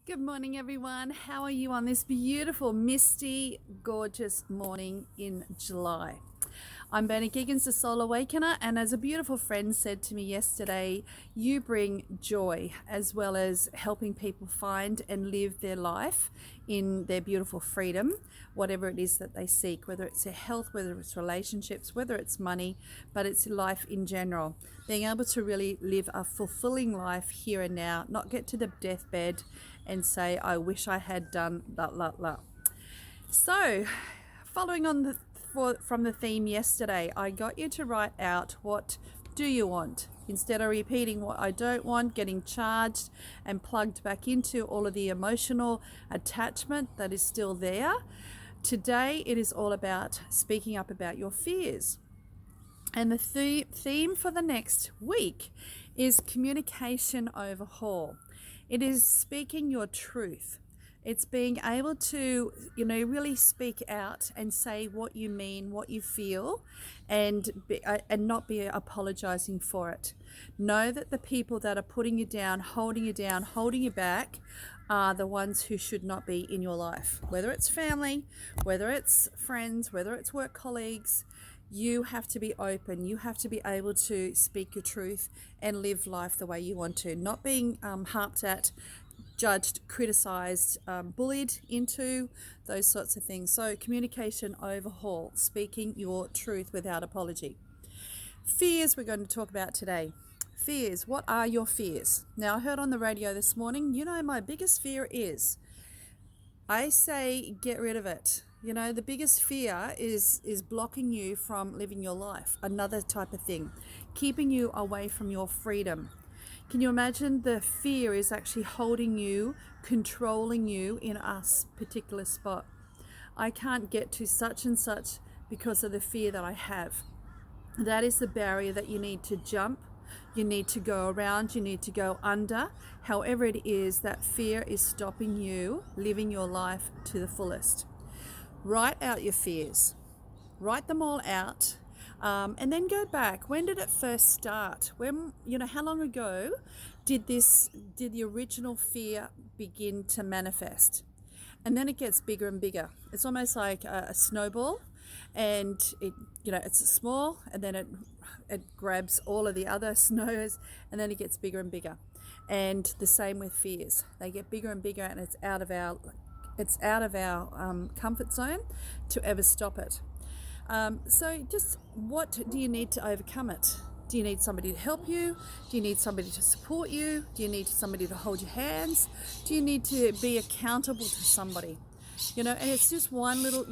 Good morning, everyone. How are you on this beautiful, misty, gorgeous morning in July? I'm Bernie Giggins, the Soul Awakener, and as a beautiful friend said to me yesterday, you bring joy as well as helping people find and live their life in their beautiful freedom, whatever it is that they seek, whether it's their health, whether it's relationships, whether it's money, but it's life in general. Being able to really live a fulfilling life here and now, not get to the deathbed and say, I wish I had done la. So, following on from the theme yesterday, I got you to write out what do you want instead of repeating what I don't want, getting charged and plugged back into all of the emotional attachment that is still there. Today it is all about speaking up about your fears. And the theme for the next week is communication overhaul. It is speaking your truth. It's being able to, really speak out and say what you mean, what you feel, and not be apologizing for it. Know that the people that are putting you down, holding you back, are the ones who should not be in your life. Whether it's family, whether it's friends, whether it's work colleagues, you have to be open. You have to be able to speak your truth and live life the way you want to. Not being harped at, judged, criticized, bullied into, those sorts of things. So communication overhaul, speaking your truth without apology. Fears we're going to talk about today. Fears, what are your fears? Now, I heard on the radio this morning, my biggest fear is, I say get rid of it. The biggest fear is blocking you from living your life. Another type of thing, keeping you away from your freedom. Can you imagine the fear is actually holding you, controlling you in a particular spot? I can't get to such and such because of the fear that I have. That is the barrier that you need to jump. You need to go around, you need to go under. However it is, that fear is stopping you living your life to the fullest. Write out your fears. Write them all out. And then go back. When did it first start? How long ago did the original fear begin to manifest? And then it gets bigger and bigger. It's almost like a snowball, and it's small, and then it grabs all of the other snows, and then it gets bigger and bigger. And the same with fears. They get bigger and bigger, and it's out of our comfort zone to ever stop it. So just what do you need to overcome it? Do you need somebody to help you? Do you need somebody to support you? Do you need somebody to hold your hands? Do you need to be accountable to somebody? And it's just one little,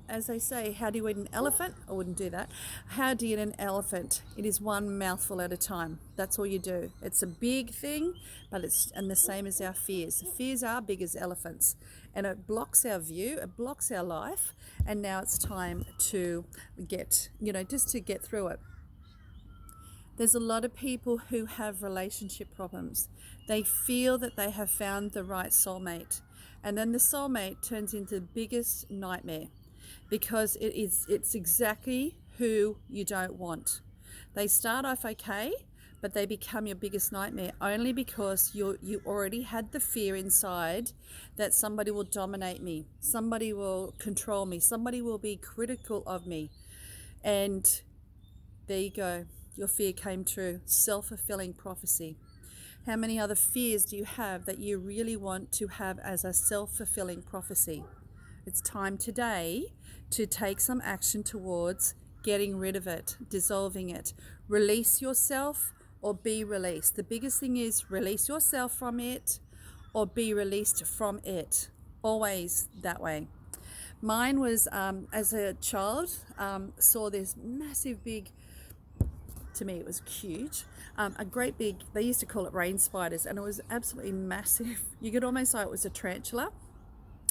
as they say, how do you eat an elephant? I wouldn't do that. How do you eat an elephant? It is one mouthful at a time. That's all you do. It's a big thing, but and the same as our fears. The fears are big as elephants, and it blocks our view, it blocks our life, and now it's time to get through it. There's a lot of people who have relationship problems. They feel that they have found the right soulmate, and then the soulmate turns into the biggest nightmare, because it's exactly who you don't want. They start off okay, but they become your biggest nightmare only because you already had the fear inside that somebody will dominate me, somebody will control me, somebody will be critical of me. And there you go. Your fear came true. Self-fulfilling prophecy. How many other fears do you have that you really want to have as a self-fulfilling prophecy? It's time today to take some action towards getting rid of it, dissolving it. Release yourself or be released. The biggest thing is release yourself from it or be released from it. Always that way. Mine was, as a child, saw this massive big, to me it was huge, a great big, they used to call it rain spiders, and it was absolutely massive. You could almost say it was a tarantula.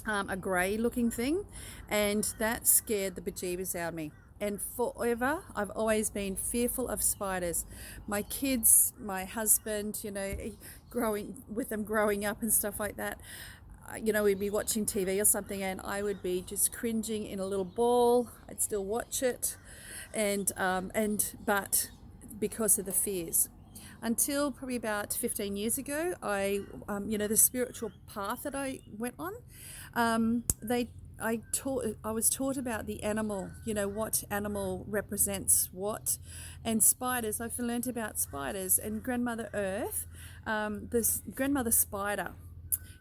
A grey looking thing, and that scared the bejeebers out of me. And forever I've always been fearful of spiders. My kids, my husband, growing up and stuff like that, we'd be watching TV or something, and I would be just cringing in a little ball. I'd still watch it, but because of the fears. until probably about 15 years ago. The spiritual path that I went on, I was taught about the animal, what animal represents what, and spiders. I've learned about spiders and Grandmother Earth. This grandmother spider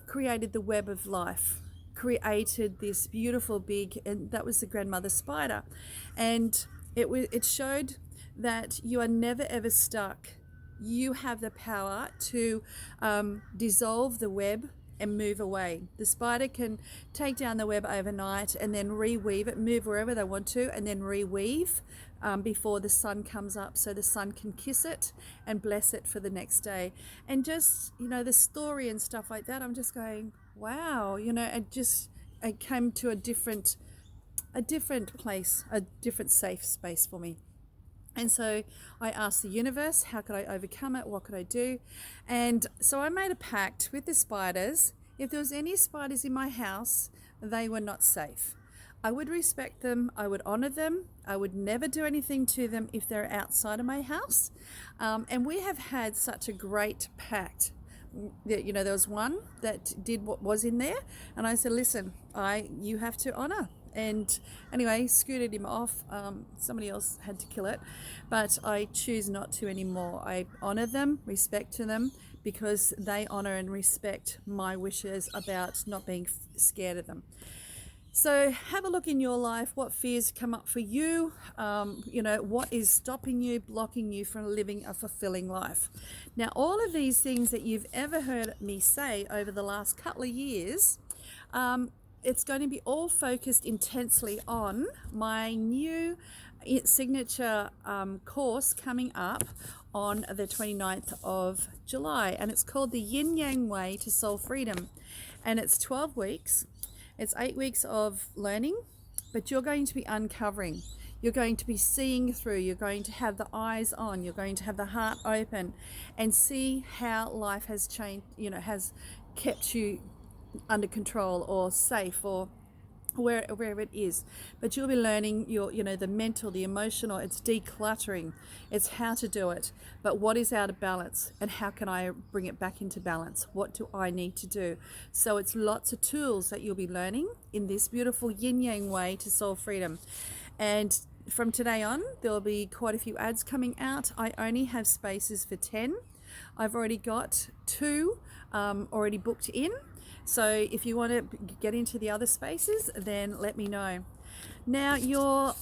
created the web of life, created this beautiful big, and that was the grandmother spider, and it showed that you are never ever stuck. You have the power to dissolve the web and move away. The spider can take down the web overnight and then reweave it, move wherever they want to, and then reweave before the sun comes up, so the sun can kiss it and bless it for the next day. And just, the story and stuff like that, I'm just going, wow, it came to a different place, a different safe space for me. And so I asked the universe, how could I overcome it? What could I do? And so I made a pact with the spiders. If there was any spiders in my house, they were not safe. I would respect them. I would honor them. I would never do anything to them if they're outside of my house. And we have had such a great pact. There was one that did what was in there. And I said, listen, you have to honor. And anyway, scooted him off. Somebody else had to kill it, but I choose not to anymore. I honor them, respect to them, because they honor and respect my wishes about not being scared of them. So have a look in your life. What fears come up for you? What is stopping you, blocking you from living a fulfilling life? Now, all of these things that you've ever heard me say over the last couple of years, it's going to be all focused intensely on my new signature course coming up on the 29th of July. And it's called the Yin Yang Way to Soul Freedom. And it's 12 weeks. It's 8 weeks of learning, but you're going to be uncovering. You're going to be seeing through. You're going to have the eyes on. You're going to have the heart open and see how life has changed, has kept you under control or safe or wherever it is. But you'll be learning the mental, the emotional. It's decluttering. It's how to do it. But what is out of balance and how can I bring it back into balance? What do I need to do? So it's lots of tools that you'll be learning in this beautiful yin yang way to soul freedom. And from today on, there'll be quite a few ads coming out. I only have spaces for 10. I've already got 2 already booked in. So if you want to get into the other spaces, then let me know. Now, your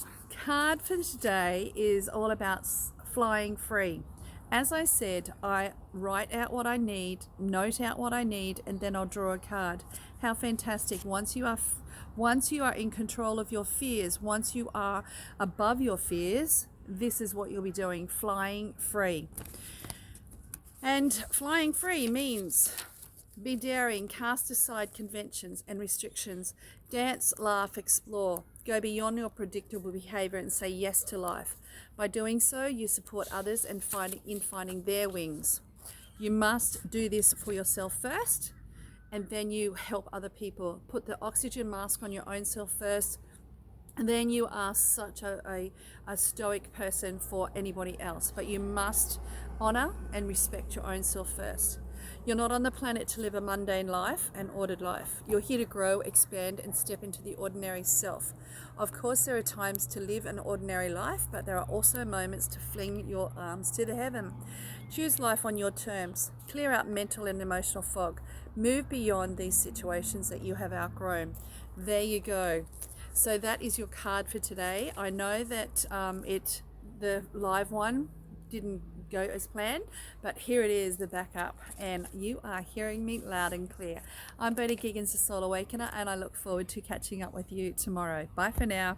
card for today is all about flying free. As I said, I write out what I need, note out what I need, and then I'll draw a card. How fantastic. Once you are in control of your fears, once you are above your fears, this is what you'll be doing, flying free. And flying free means be daring, cast aside conventions and restrictions, dance, laugh, explore, go beyond your predictable behavior and say yes to life. By doing so, you support others and finding their wings. You must do this for yourself first, and then you help other people. Put the oxygen mask on your own self first, and then you are such a stoic person for anybody else. But you must honor and respect your own self first. You're not on the planet to live a mundane life, an ordered life. You're here to grow, expand, and step into the ordinary self. Of course, there are times to live an ordinary life, but there are also moments to fling your arms to the heaven. Choose life on your terms. Clear out mental and emotional fog. Move beyond these situations that you have outgrown. There you go. So that is your card for today. I know that the live one didn't go as planned, but here it is, the backup, and you are hearing me loud and clear. I'm Bernie Giggins, the Soul Awakener, and I look forward to catching up with you tomorrow. Bye for now.